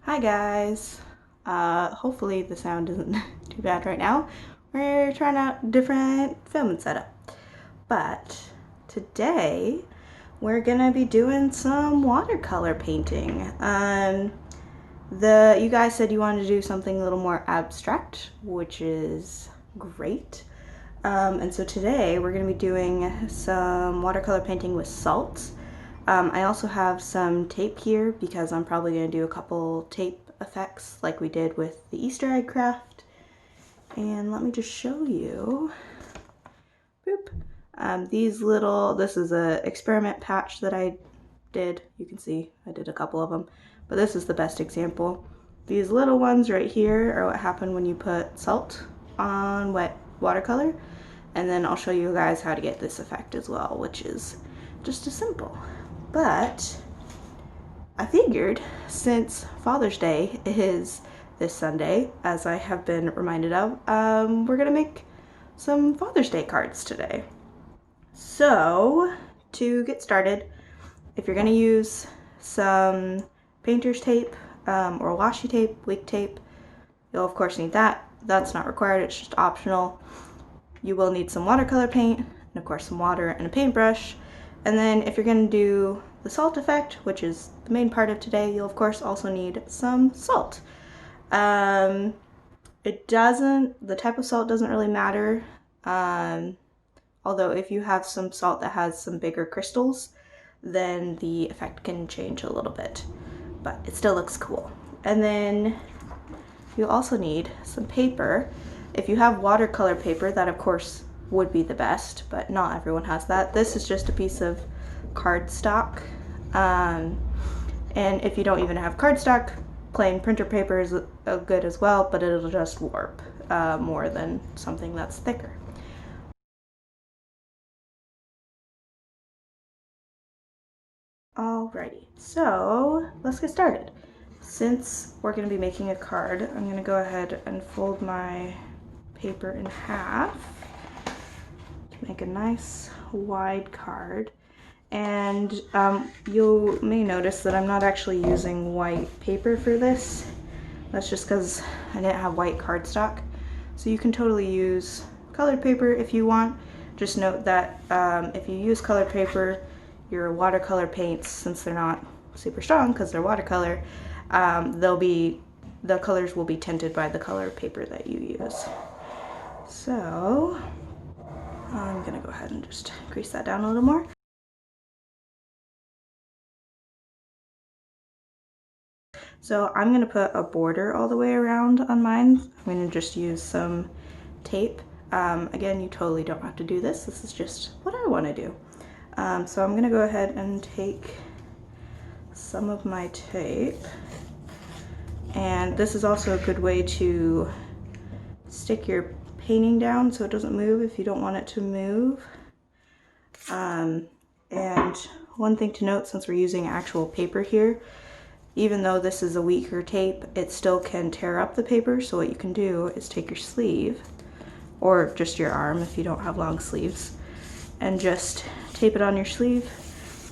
Hi guys. Hopefully the sound isn't too bad right now. We're trying out different filming setup. But today we're gonna be doing some watercolor painting. You guys said you wanted to do something a little more abstract, which is great. And so today we're gonna be doing some watercolor painting with salt. I also have some tape here because I'm probably going to do a couple tape effects like we did with the Easter egg craft. And let me just show you. Boop. This is a experiment patch that I did. You can see I did a couple of them, but this is the best example. These little ones right here are what happened when you put salt on wet watercolor. And then I'll show you guys how to get this effect as well, which is just as simple. But I figured since Father's Day is this Sunday, as I have been reminded of, we're gonna make some Father's Day cards today. So to get started, if you're gonna use some painter's tape or washi tape, wick tape, you'll of course need that. That's not required, it's just optional. You will need some watercolor paint, and of course some water and a paintbrush. And then if you're going to do the salt effect, which is the main part of today, you'll of course also need some salt. The type of salt doesn't really matter. Although if you have some salt that has some bigger crystals, then the effect can change a little bit, but it still looks cool. And then you also need some paper. If you have watercolor paper, that of course would be the best, but not everyone has that. This is just a piece of cardstock. And if you don't even have cardstock, plain printer paper is good as well, but it'll just warp more than something that's thicker. Alrighty, so let's get started. Since we're going to be making a card, I'm going to go ahead and fold my paper in half to make a nice wide card. And you may notice that I'm not actually using white paper for this. That's just because I didn't have white cardstock. So you can totally use colored paper if you want. Just note that if you use colored paper, your watercolor paints, since they're not super strong because they're watercolor, the colors will be tinted by the color paper that you use. So I'm gonna go ahead and just crease that down a little more. So I'm gonna put a border all the way around on mine. I'm gonna just use some tape. Again, you totally don't have to do this. This is just what I wanna do. So I'm gonna go ahead and take some of my tape. And this is also a good way to stick your painting down so it doesn't move if you don't want it to move. And one thing to note, since we're using actual paper here, even though this is a weaker tape, it still can tear up the paper. So what you can do is take your sleeve, or just your arm if you don't have long sleeves, and just tape it on your sleeve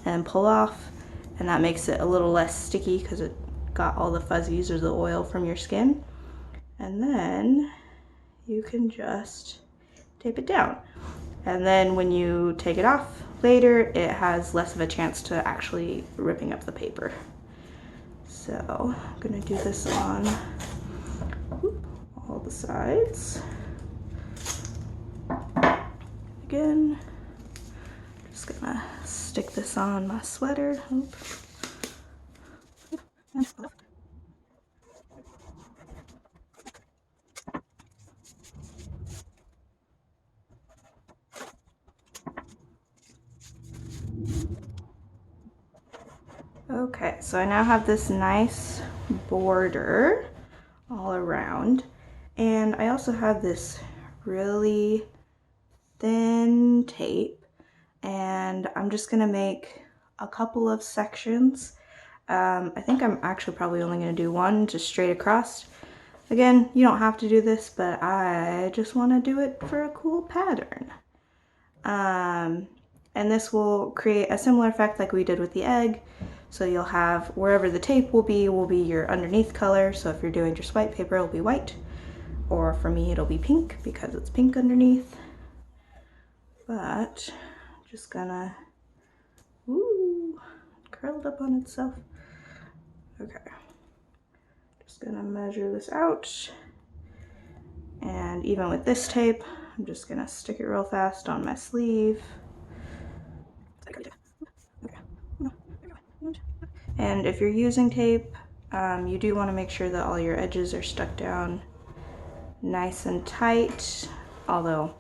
and pull off, and that makes it a little less sticky because it got all the fuzzies or the oil from your skin. And then you can just tape it down. And then when you take it off later, it has less of a chance to actually ripping up the paper. So I'm gonna do this on all the sides. Again, just gonna stick this on my sweater. Okay, so I now have this nice border all around, and I also have this really thin tape, and I'm just gonna make a couple of sections. I think I'm actually probably only gonna do one just straight across. Again, you don't have to do this, but I just want to do it for a cool pattern. And this will create a similar effect like we did with the egg. So you'll have wherever the tape will be your underneath color. So if you're doing just white paper, it'll be white. Or for me, it'll be pink because it's pink underneath. But I'm just gonna, ooh, curled up on itself. Okay, just gonna measure this out. And even with this tape, I'm just gonna stick it real fast on my sleeve. And if you're using tape, you do want to make sure that all your edges are stuck down nice and tight, although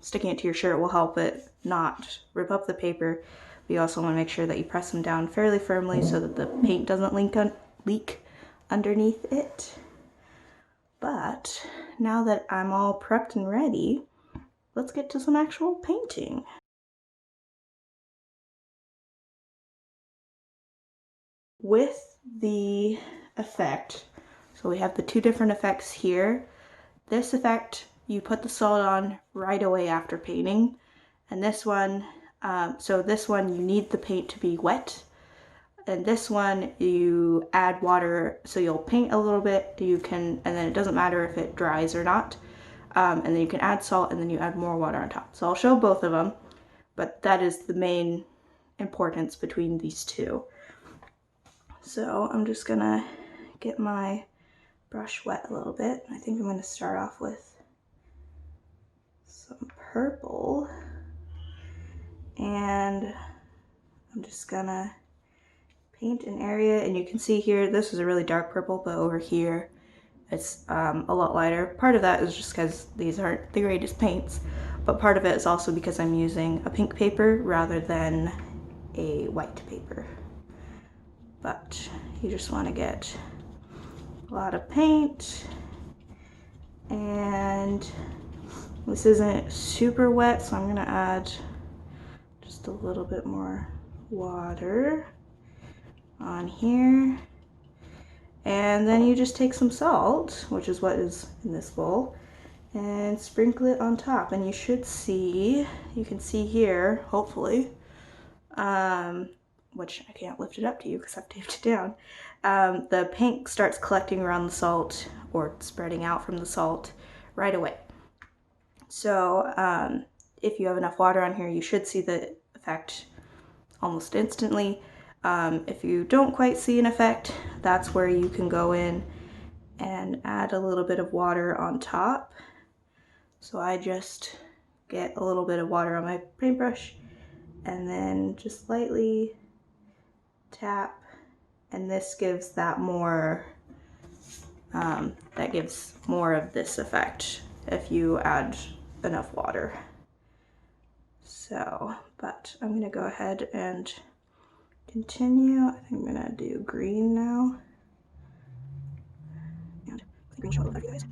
sticking it to your shirt will help it not rip up the paper. But you also want to make sure that you press them down fairly firmly so that the paint doesn't leak underneath it. But now that I'm all prepped and ready, let's get to some actual painting. With the effect, so we have the two different effects here. This effect, you put the salt on right away after painting. And this one, this one you need the paint to be wet. And this one you add water, so you'll paint a little bit, and then it doesn't matter if it dries or not. And then you can add salt and then you add more water on top. So I'll show both of them, but that is the main importance between these two. So I'm just gonna get my brush wet a little bit. I think I'm gonna start off with some purple, and I'm just gonna paint an area, and you can see here, this is a really dark purple, but over here it's a lot lighter. Part of that is just because these aren't the greatest paints, but part of it is also because I'm using a pink paper rather than a white paper. But you just want to get a lot of paint, and this isn't super wet, so I'm going to add just a little bit more water on here. And then you just take some salt, which is what is in this bowl, and sprinkle it on top. And you can see here, hopefully, which I can't lift it up to you because I've taped it down, the paint starts collecting around the salt or spreading out from the salt right away. So if you have enough water on here, you should see the effect almost instantly. If you don't quite see an effect, that's where you can go in and add a little bit of water on top. So I just get a little bit of water on my paintbrush and then just lightly tap, and this gives that more, that gives more of this effect if you add enough water. So, but I'm gonna go ahead and continue. I think I'm gonna do green now. And the green show up for you guys.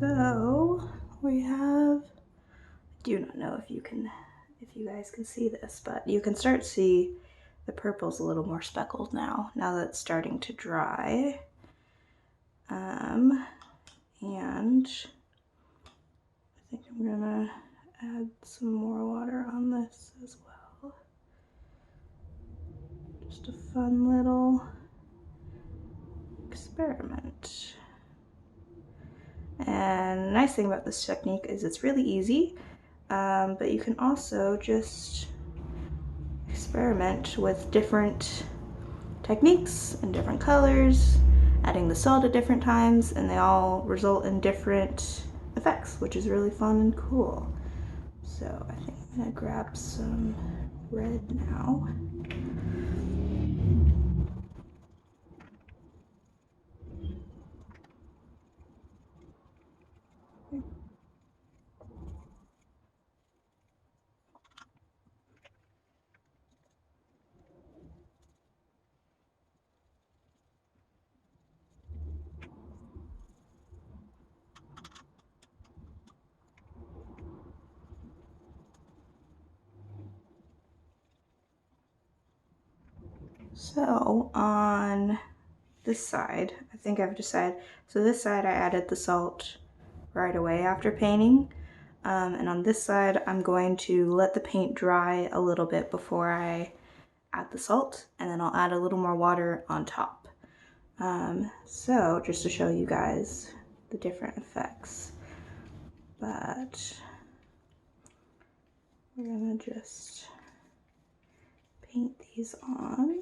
So we have, I do not know if you guys can see this, but you can start to see the purple's a little more speckled now that it's starting to dry. And I think I'm gonna add some more water on this as well. Just a fun little experiment. And the nice thing about this technique is it's really easy, but you can also just experiment with different techniques and different colors, adding the salt at different times, and they all result in different effects, which is really fun and cool. So I think I'm gonna grab some red now. So on this side, I think I've decided, so this side I added the salt right away after painting. And on this side, I'm going to let the paint dry a little bit before I add the salt, and then I'll add a little more water on top. So just to show you guys the different effects, but we're gonna just paint these on.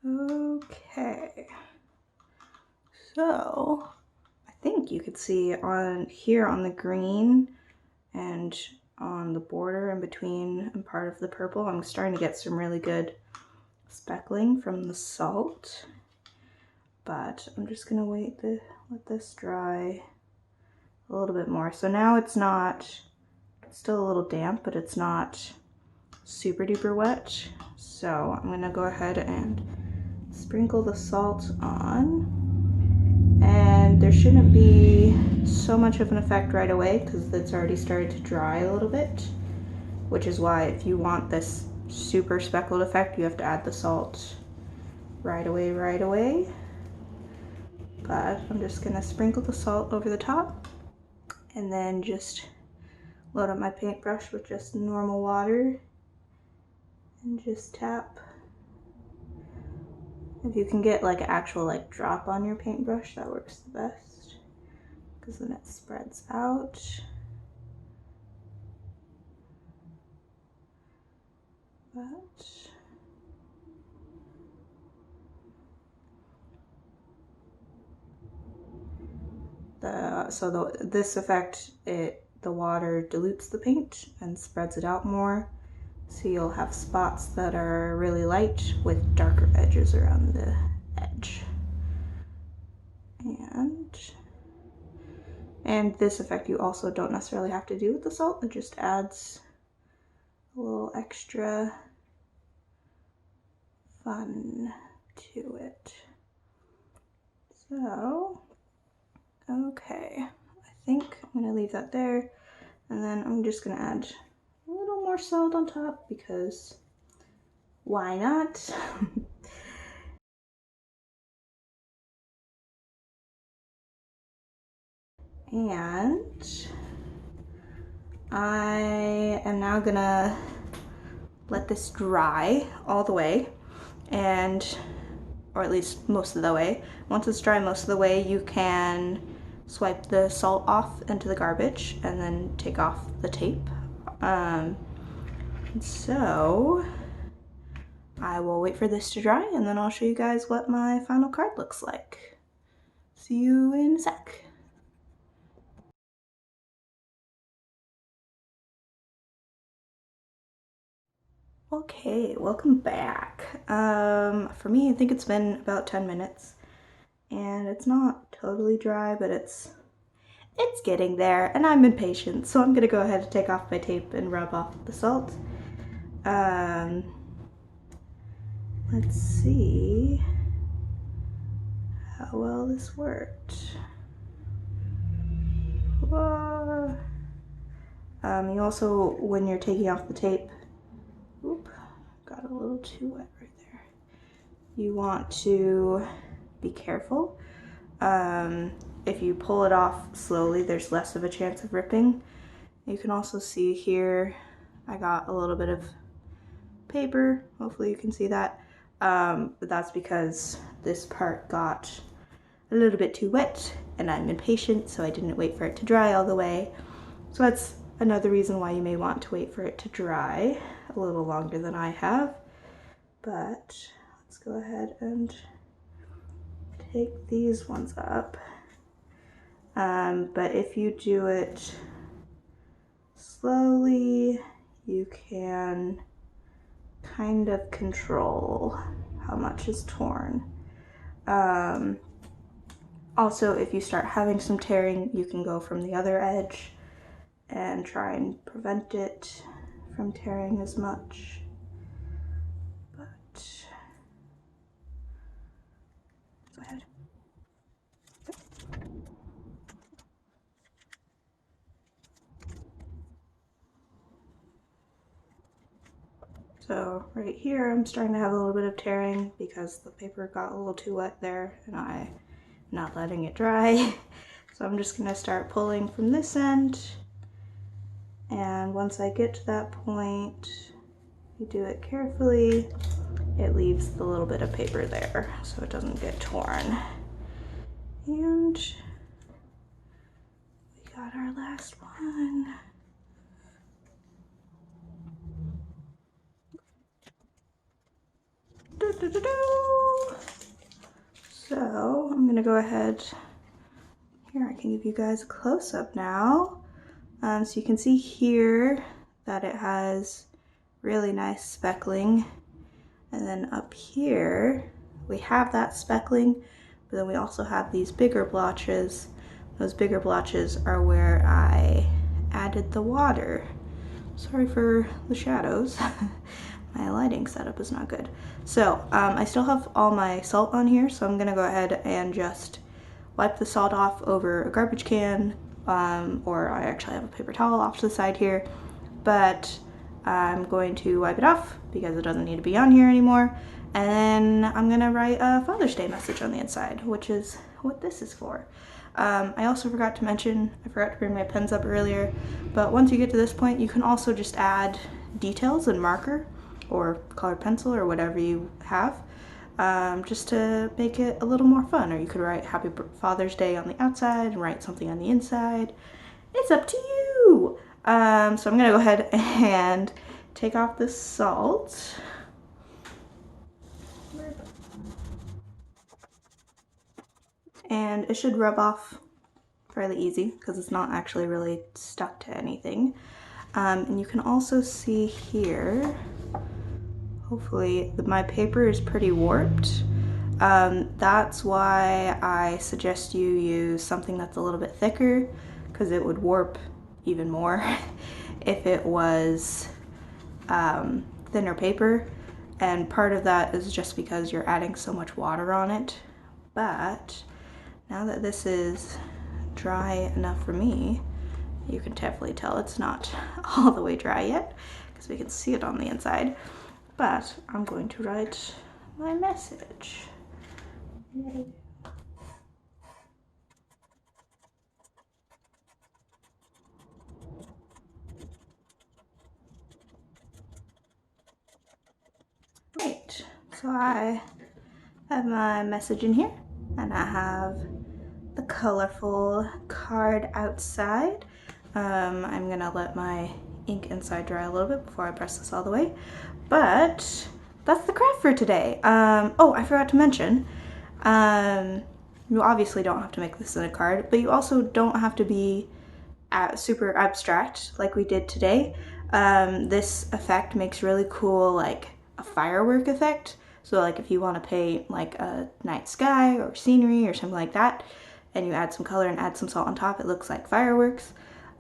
Okay, so I think you could see on here on the green and on the border in between and part of the purple, I'm starting to get some really good speckling from the salt, but I'm just gonna wait to let this dry a little bit more. So now it's still a little damp, but it's not super duper wet. So I'm gonna go ahead and sprinkle the salt on, and there shouldn't be so much of an effect right away because it's already started to dry a little bit, which is why if you want this super speckled effect, you have to add the salt right away. But I'm just gonna sprinkle the salt over the top and then just load up my paintbrush with just normal water and just tap. If you can get like an actual like drop on your paintbrush, that works the best because then it spreads out. This effect, the water dilutes the paint and spreads it out more. So you'll have spots that are really light with darker edges around the edge. And this effect you also don't necessarily have to do with the salt, it just adds a little extra fun to it. So, okay, I think I'm gonna leave that there, and then I'm just gonna add a little more salt on top because why not? And I am now gonna let this dry all the way, or at least most of the way. Once it's dry most of the way, you can swipe the salt off into the garbage and then take off the tape. So I will wait for this to dry and then I'll show you guys what my final card looks like. See you in a sec. Okay, welcome back. For me, I think it's been about 10 minutes and it's not totally dry, but it's getting there and I'm impatient, so I'm gonna go ahead and take off my tape and rub off the salt. Let's see how well this worked. You also, when you're taking off the tape, oop, got a little too wet right there. You want to be careful. If you pull it off slowly, there's less of a chance of ripping. You can also see here, I got a little bit of paper. Hopefully you can see that. But that's because this part got a little bit too wet and I'm impatient, so I didn't wait for it to dry all the way. So that's another reason why you may want to wait for it to dry a little longer than I have. But let's go ahead and take these ones up. But if you do it slowly, you can kind of control how much is torn. Also, if you start having some tearing, you can go from the other edge and try and prevent it from tearing as much. But go ahead. So right here I'm starting to have a little bit of tearing because the paper got a little too wet there and I'm not letting it dry. So I'm just gonna start pulling from this end, and once I get to that point, you do it carefully, it leaves the little bit of paper there so it doesn't get torn. And we got our last one. So I'm gonna go ahead here. I can give you guys a close-up now. So you can see here that it has really nice speckling, and then up here we have that speckling, but then we also have these bigger blotches. Those bigger blotches are where I added the water. Sorry for the shadows. My lighting setup is not good. So I still have all my salt on here, so I'm gonna go ahead and just wipe the salt off over a garbage can, or I actually have a paper towel off to the side here, but I'm going to wipe it off because it doesn't need to be on here anymore. And then I'm gonna write a Father's Day message on the inside, which is what this is for. I also forgot to mention, I forgot to bring my pens up earlier, but once you get to this point, you can also just add details in marker or colored pencil or whatever you have, just to make it a little more fun. Or you could write Happy Father's Day on the outside and write something on the inside. It's up to you. So I'm gonna go ahead and take off this salt. And it should rub off fairly easy because it's not actually really stuck to anything. And you can also see here, hopefully my paper is pretty warped. That's why I suggest you use something that's a little bit thicker, because it would warp even more if it was thinner paper. And part of that is just because you're adding so much water on it. But now that this is dry enough for me, you can definitely tell it's not all the way dry yet because we can see it on the inside. But I'm going to write my message. Right, so I have my message in here, and I have the colorful card outside. I'm gonna let my ink inside dry a little bit before I press this all the way, but that's the craft for today. Oh, I forgot to mention, you obviously don't have to make this in a card, but you also don't have to be super abstract like we did today. This effect makes really cool, like a firework effect. So like if you want to paint like a night sky or scenery or something like that, and you add some color and add some salt on top, it looks like fireworks.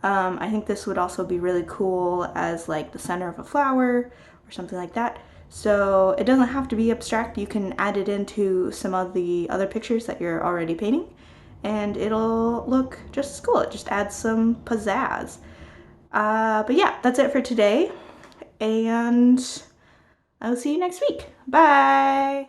I think this would also be really cool as like the center of a flower or something like that. So it doesn't have to be abstract. You can add it into some of the other pictures that you're already painting, and it'll look just as cool. It just adds some pizzazz. But yeah, that's it for today, and I will see you next week. Bye!